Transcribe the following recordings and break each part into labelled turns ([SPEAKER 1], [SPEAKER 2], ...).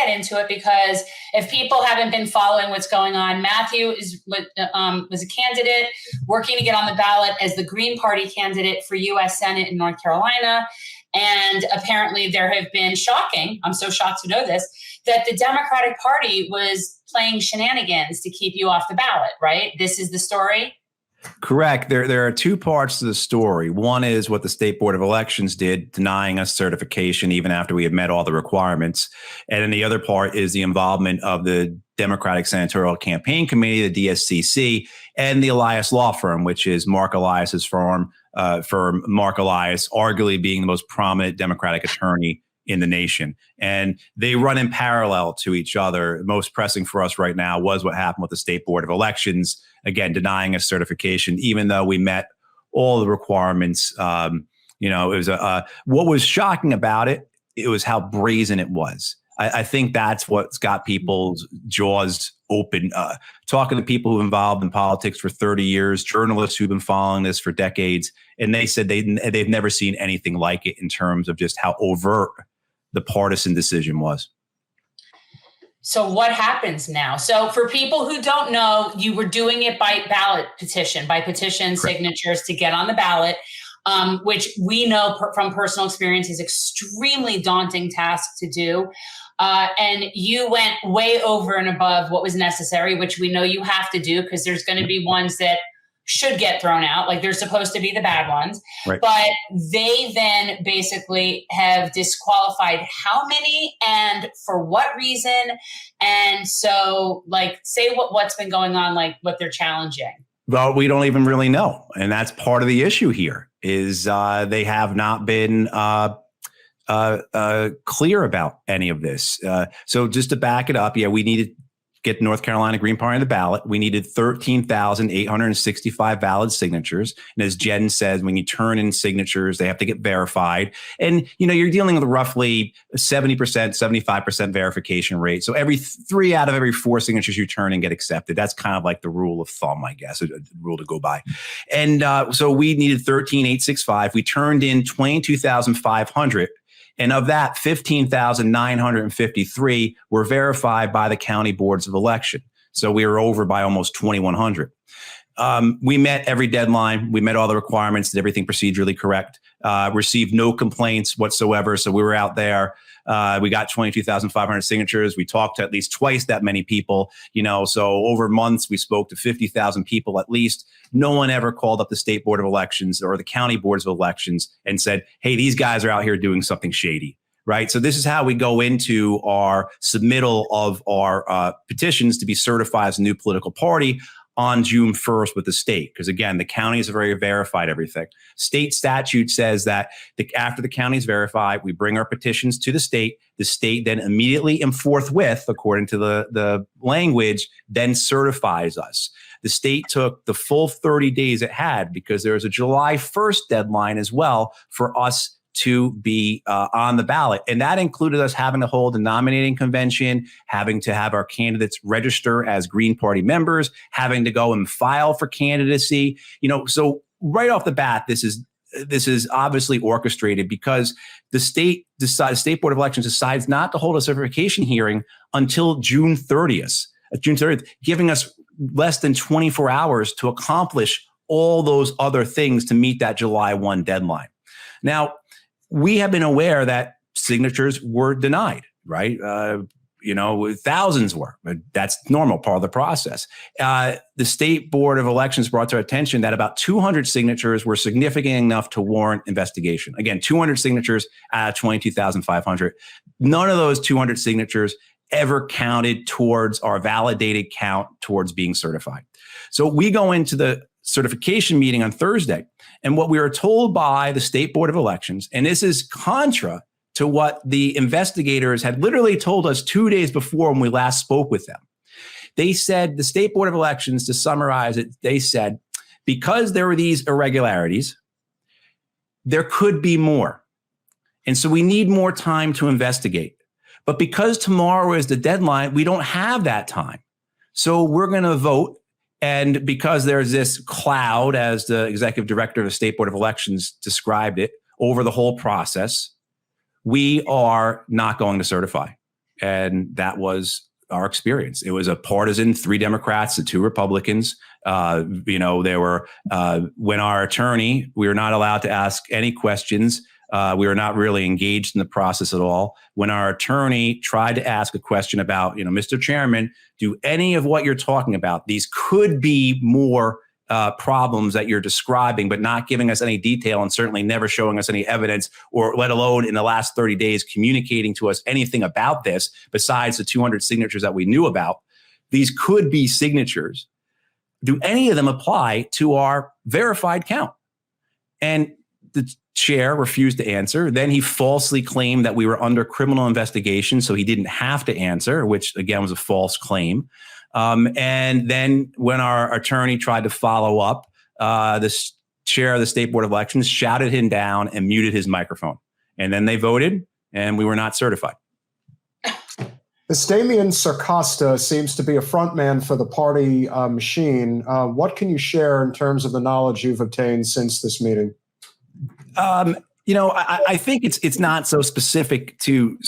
[SPEAKER 1] get into it because if people haven't been following what's going on, Matthew was a candidate working to get on the ballot as the Green Party candidate for U.S. Senate in North Carolina. And apparently there have been I'm so shocked to know this, that the Democratic Party was playing shenanigans to keep you off the ballot, right? This is the story?
[SPEAKER 2] Correct. There are two parts to the story. One is what the State Board of Elections did, denying us certification even after we had met all the requirements. And then the other part is the involvement of the Democratic Senatorial Campaign Committee, the DSCC, and the Elias Law Firm, which is Mark Elias's firm, Mark Elias, arguably being the most prominent Democratic attorney in the nation. And they run in parallel to each other. Most pressing for us right now was what happened with the State Board of Elections, again, denying us certification, even though we met all the requirements. It was what was shocking about it, it was how brazen it was. I think that's what's got people's jaws open. Talking to people who are involved in politics for 30 years, journalists who've been following this for decades, and they said they've never seen anything like it in terms of just how overt the partisan decision was.
[SPEAKER 1] So what happens now? So for people who don't know, you were doing it by ballot petition, by petition signatures to get on the ballot, which we know from personal experience is extremely daunting task to do. And you went way over and above what was necessary, which we know you have to do because there's going to be ones that should get thrown out, like they're supposed to be the bad ones. Right. But they then basically have disqualified how many and for what reason. And so, like, say what's been going on, like what they're challenging.
[SPEAKER 2] Well, we don't even really know. And that's part of the issue here is they have not been clear about any of this. So just to back it up, we needed get North Carolina Green Party on the ballot. We needed 13,865 valid signatures. And as Jen says, when you turn in signatures, they have to get verified. And, you're dealing with roughly 70%, 75% verification rate. So every 3 out of every 4 signatures you turn in get accepted. That's kind of like the rule of thumb, I guess, a rule to go by. And so we needed 13,865. We turned in 22,500. And of that, 15,953 were verified by the county boards of election. So we were over by almost 2,100. We met every deadline. We met all the requirements, did everything procedurally correct, received no complaints whatsoever. So we were out there. We got 22,500 signatures. We talked to at least twice that many people, so over months, we spoke to 50,000 people at least. No one ever called up the State Board of Elections or the county boards of elections and said, hey, these guys are out here doing something shady, right? So this is how we go into our submittal of our petitions to be certified as a new political party on June 1st with the state. Because again, the counties have already verified everything. State statute says that after the counties verify, we bring our petitions to the state. The state then immediately and forthwith, according to the language, then certifies us. The state took the full 30 days it had because there was a July 1st deadline as well for us to be on the ballot. And that included us having to hold a nominating convention, having to have our candidates register as Green Party members, having to go and file for candidacy. So right off the bat, this is obviously orchestrated because the State Board of Elections decides not to hold a certification hearing until June 30th, giving us less than 24 hours to accomplish all those other things to meet that July 1 deadline. Now, we have been aware that signatures were denied, right? Thousands were. That's normal, part of the process. The State Board of Elections brought to our attention that about 200 signatures were significant enough to warrant investigation. Again, 200 signatures out of 22,500. None of those 200 signatures ever counted towards our validated count towards being certified. So we go into the certification meeting on Thursday, and what we were told by the State Board of Elections, and this is contra to what the investigators had literally told us 2 days before when we last spoke with them. They said, the State Board of Elections, to summarize it, they said, because there were these irregularities, there could be more. And so we need more time to investigate. But because tomorrow is the deadline, we don't have that time. So we're going to vote. And because there's this cloud, as the executive director of the State Board of Elections described it, over the whole process, we are not going to certify. And that was our experience. It was a partisan, 3 Democrats and 2 Republicans. There were, when our attorney, we were not allowed to ask any questions. We were not really engaged in the process at all. When our attorney tried to ask a question about, Mr. Chairman, do any of what you're talking about, these could be more problems that you're describing, but not giving us any detail and certainly never showing us any evidence, or let alone in the last 30 days communicating to us anything about this besides the 200 signatures that we knew about. These could be signatures. Do any of them apply to our verified count? And the chair refused to answer. Then he falsely claimed that we were under criminal investigation, so he didn't have to answer, which again was a false claim. And then when our attorney tried to follow up, the chair of the State Board of Elections shouted him down and muted his microphone. And then they voted, and we were not certified.
[SPEAKER 3] This Damian Sarcosta seems to be a frontman for the party machine. What can you share in terms of the knowledge you've obtained since this meeting?
[SPEAKER 2] I think it's not so specific to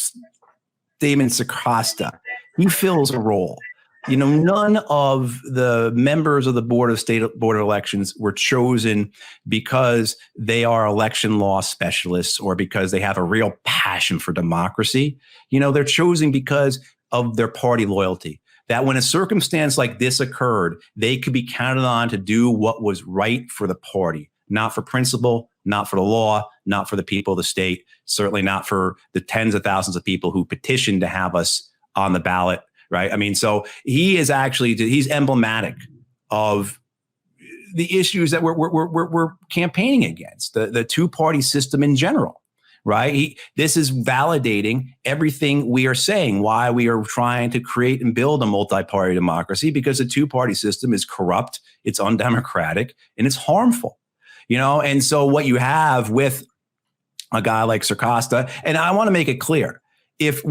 [SPEAKER 2] Damian Sarcosta. He fills a role. None of the members of the State Board of Elections were chosen because they are election law specialists or because they have a real passion for democracy. They're chosen because of their party loyalty. That when a circumstance like this occurred, they could be counted on to do what was right for the party, not for principle, not for the law, not for the people of the state, certainly not for the tens of thousands of people who petitioned to have us on the ballot. Right. I mean, so he's emblematic of the issues that we're campaigning against, the 2-party system in general. Right. This is validating everything we are saying, why we are trying to create and build a multi-party democracy, because the 2-party system is corrupt, it's undemocratic, and it's harmful. And so what you have with a guy like Sarcosta, and I want to make it clear, if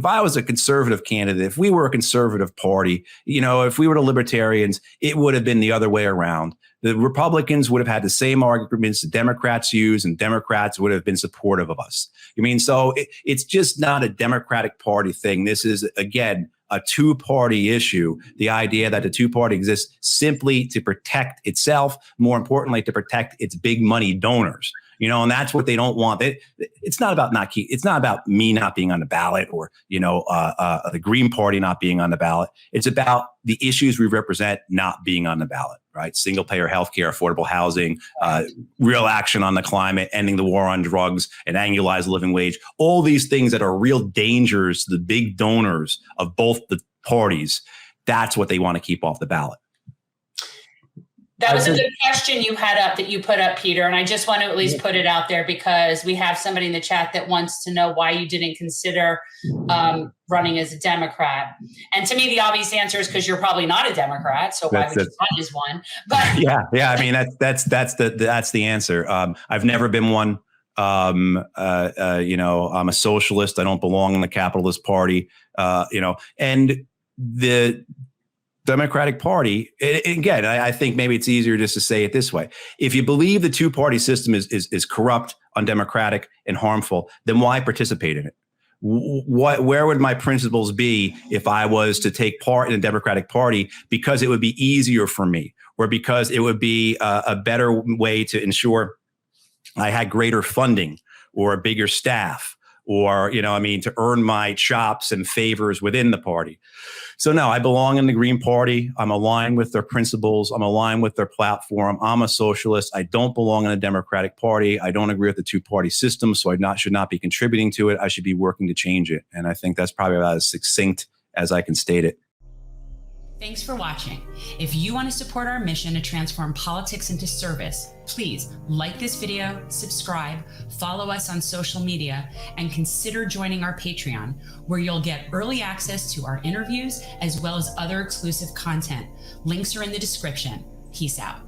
[SPEAKER 2] I was a conservative candidate, if we were a conservative party, if we were the libertarians, it would have been the other way around. The Republicans would have had the same arguments the Democrats use, and Democrats would have been supportive of us. So it's just not a Democratic Party thing. This is, again, a 2-party issue. The idea that the 2-party exists simply to protect itself, more importantly, to protect its big money donors. And that's what they don't want. It's not about it's not about me not being on the ballot or, the Green Party not being on the ballot. It's about the issues we represent not being on the ballot, right? Single payer healthcare, affordable housing, real action on the climate, ending the war on drugs, and annualized living wage. All these things that are real dangers to the big donors of both the parties. That's what they want to keep off the ballot.
[SPEAKER 1] That was a good question you had up that you put up, Peter. And I just want to at least put it out there because we have somebody in the chat that wants to know why you didn't consider running as a Democrat. And to me, the obvious answer is because you're probably not a Democrat. So why would you run as one? But
[SPEAKER 2] yeah. I mean, that's the answer. I've never been one. I'm a socialist. I don't belong in the capitalist party. And the Democratic Party, again, I think maybe it's easier just to say it this way. If you believe the 2-party system is corrupt, undemocratic, and harmful, then why participate in it? Where would my principles be if I was to take part in the Democratic Party because it would be easier for me, or because it would be a better way to ensure I had greater funding or a bigger staff, or, to earn my chops and favors within the party. So no, I belong in the Green Party. I'm aligned with their principles. I'm aligned with their platform. I'm a socialist. I don't belong in the Democratic Party. I don't agree with the 2-party system, so I should not be contributing to it. I should be working to change it. And I think that's probably about as succinct as I can state it.
[SPEAKER 1] Thanks for watching. If you want to support our mission to transform politics into service, please like this video, subscribe, follow us on social media, and consider joining our Patreon, where you'll get early access to our interviews as well as other exclusive content. Links are in the description. Peace out.